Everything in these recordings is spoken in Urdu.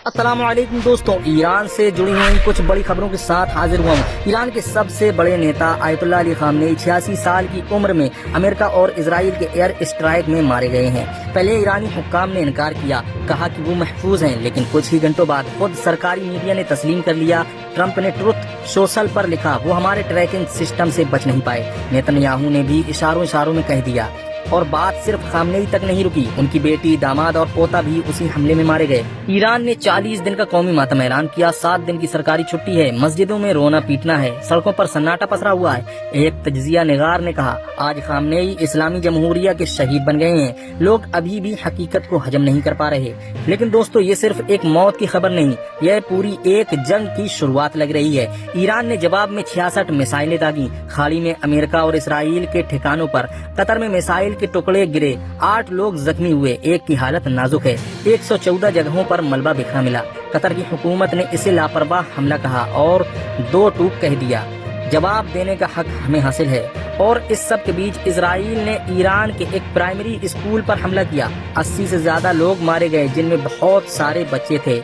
السلام علیکم دوستوں، ایران سے جڑی ہوئی کچھ بڑی خبروں کے ساتھ حاضر ہوا ہوں۔ ایران کے سب سے بڑے نیتا آیت اللہ علی خامنئی 86 سال کی عمر میں امریکہ اور اسرائیل کے ایئر اسٹرائک میں مارے گئے ہیں۔ پہلے ایرانی حکام نے انکار کیا، کہا کہ وہ محفوظ ہیں، لیکن کچھ ہی گھنٹوں بعد خود سرکاری میڈیا نے تسلیم کر لیا۔ ٹرمپ نے ٹروتھ سوشل پر لکھا، وہ ہمارے ٹریکنگ سسٹم سے بچ نہیں پائے۔ نیتن یاہو نے بھی اشاروں میں کہہ دیا۔ اور بات صرف خامنئی تک نہیں رکی، ان کی بیٹی، داماد اور پوتا بھی اسی حملے میں مارے گئے۔ ایران نے 40 دن کا قومی ماتم اعلان کیا، 7 دن کی سرکاری چھٹی ہے، مسجدوں میں رونا پیٹنا ہے، سڑکوں پر سناٹا پسرا ہوا ہے۔ ایک تجزیہ نگار نے کہا، آج خامنئی اسلامی جمہوریہ کے شہید بن گئے ہیں۔ لوگ ابھی بھی حقیقت کو ہضم نہیں کر پا رہے۔ لیکن دوستو، یہ صرف ایک موت کی خبر نہیں، یہ پوری ایک جنگ کی شروعات لگ رہی ہے۔ ایران نے جواب میں 66 میزائلیں داغی، خالی میں امریکہ اور اسرائیل کے ٹھکانوں پر۔ قطر میں میزائل کے ٹکڑے گرے، 8 لوگ زخمی ہوئے، ایک کی حالت نازک ہے۔ 114 جگہوں پر ملبہ بکھرا ملا۔ قطر کی حکومت نے اسے لاپرواہ حملہ کہا اور 2 ٹوک کہہ دیا۔ جواب دینے کا حق ہمیں حاصل ہے۔ اور اس سب کے بیچ اسرائیل نے ایران کے ایک پرائمری اسکول پر حملہ کیا، 80 سے زیادہ لوگ مارے گئے، جن میں بہت سارے بچے تھے۔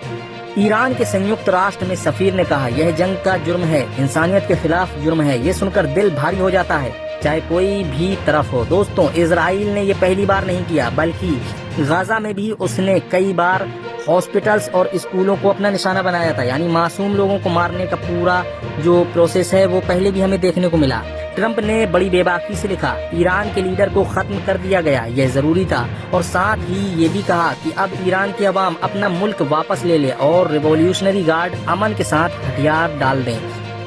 ایران کے سنیکت راشٹر میں سفیر نے کہا، یہ جنگ کا جرم ہے، انسانیت کے خلاف جرم ہے۔ یہ سن کر دل بھاری ہو جاتا ہے، چاہے کوئی بھی طرف ہو۔ دوستوں، اسرائیل نے یہ پہلی بار نہیں کیا، بلکہ غزہ میں بھی اس نے کئی بار ہاسپٹلز اور اسکولوں کو اپنا نشانہ بنایا تھا۔ یعنی معصوم لوگوں کو مارنے کا پورا جو پروسیس ہے وہ پہلے بھی ہمیں دیکھنے کو ملا۔ ٹرمپ نے بڑی بے باکی سے لکھا، ایران کے لیڈر کو ختم کر دیا گیا، یہ ضروری تھا۔ اور ساتھ ہی یہ بھی کہا کہ اب ایران کے عوام اپنا ملک واپس لے لے اور ریولیوشنری گارڈ امن کے ساتھ ہتھیار ڈال دیں۔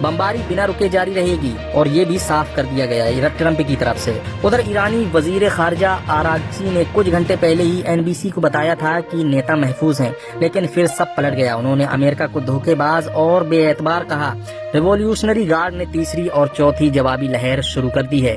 بمباری بنا رکے جاری رہے گی، اور یہ بھی صاف کر دیا گیا ہے ٹرمپ کی طرف سے۔ ادھر ایرانی وزیر خارجہ آراغچی نے کچھ گھنٹے پہلے ہی NBC کو بتایا تھا کہ نیتا محفوظ ہیں، لیکن پھر سب پلٹ گیا۔ انہوں نے امریکہ کو دھوکے باز اور بے اعتبار کہا۔ ریولیوشنری گارڈ نے تیسری اور چوتھی جوابی لہر شروع کر دی ہے۔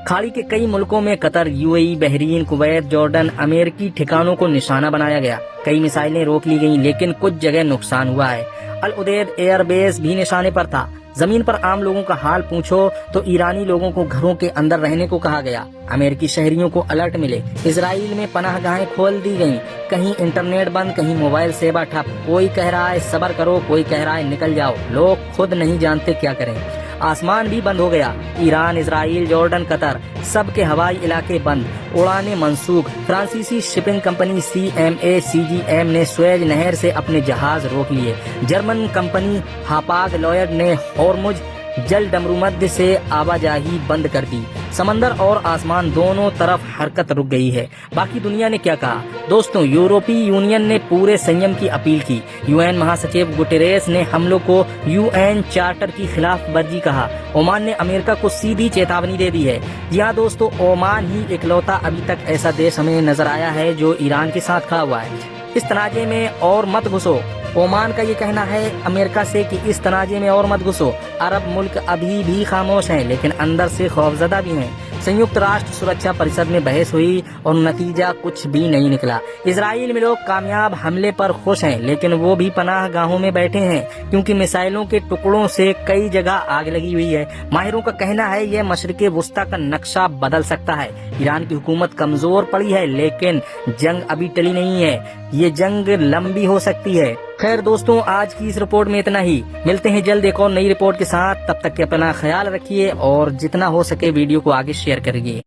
خاڑی کے کئی ملکوں میں قطر، UAE، بحرین، کویت، جارڈن، امریکی ٹھکانوں کو نشانہ بنایا گیا۔ کئی میزائلیں روک لی گئیں، لیکن کچھ جگہ نقصان ہوا ہے۔ العدید ایئر بیس بھی نشانے پر تھا۔ زمین پر عام لوگوں کا حال پوچھو تو ایرانی لوگوں کو گھروں کے اندر رہنے کو کہا گیا۔ امریکی شہریوں کو الرٹ ملے۔ اسرائیل میں پناہ گاہیں کھول دی گئیں، کہیں انٹرنیٹ بند، کہیں موبائل سیوا ٹھپ۔ کوئی کہہ رہا ہے صبر کرو، کوئی کہہ رہا ہے نکل جاؤ۔ لوگ خود نہیں جانتے کیا کریں۔ آسمان بھی بند ہو گیا۔ ایران، اسرائیل، جارڈن، قطر، سب کے ہوائی علاقے بند، اڑانیں منسوخ۔ فرانسیسی شپنگ کمپنی CMA-CGM نے سویز نہر سے اپنے جہاز روک لیے۔ جرمن کمپنی ہاپاگ لوئڈ نے ہورمز جل ڈمرومد سے آواجاہی بند کر دی۔ سمندر اور آسمان دونوں طرف حرکت رک گئی ہے۔ باقی دنیا نے کیا کہا؟ دوستوں، یورپی یونین نے پورے سنیم کی اپیل کی۔ UN مہا سچیو گٹریرس نے حملوں کو UN چارٹر کی خلاف ورزی کہا۔ عمان نے امریکہ کو سیدھی چیتاونی دے دی ہے۔ جی ہاں دوستوں، عمان ہی اکلوتا ابھی تک ایسا دیش ہمیں نظر آیا ہے جو ایران کے ساتھ کھڑا ہوا ہے۔ اس تنازع میں اور مت گھسو۔ عمان کا یہ کہنا ہے امریکہ سے کہ اس تنازع میں اور مت گھسو۔ عرب ملک ابھی بھی خاموش ہیں، لیکن اندر سے خوفزدہ بھی ہیں۔ سنیکت راشٹر سرکشا پریشد میں بحث ہوئی اور نتیجہ کچھ بھی نہیں نکلا۔ اسرائیل میں لوگ کامیاب حملے پر خوش ہیں، لیکن وہ بھی پناہ گاہوں میں بیٹھے ہیں، کیونکہ میزائلوں کے ٹکڑوں سے کئی جگہ آگ لگی ہوئی ہے۔ ماہروں کا کہنا ہے یہ مشرق وسطیٰ کا نقشہ بدل سکتا ہے۔ ایران کی حکومت کمزور پڑی ہے، لیکن جنگ ابھی ٹلی نہیں ہے۔ یہ جنگ لمبی ہو سکتی ہے۔ خیر دوستوں، آج کی اس رپورٹ میں اتنا ہی۔ ملتے ہیں جلد ایک اور نئی رپورٹ کے ساتھ، تب تک کے اپنا خیال رکھیے اور جتنا ہو سکے ویڈیو کو آگے شیئر کریے۔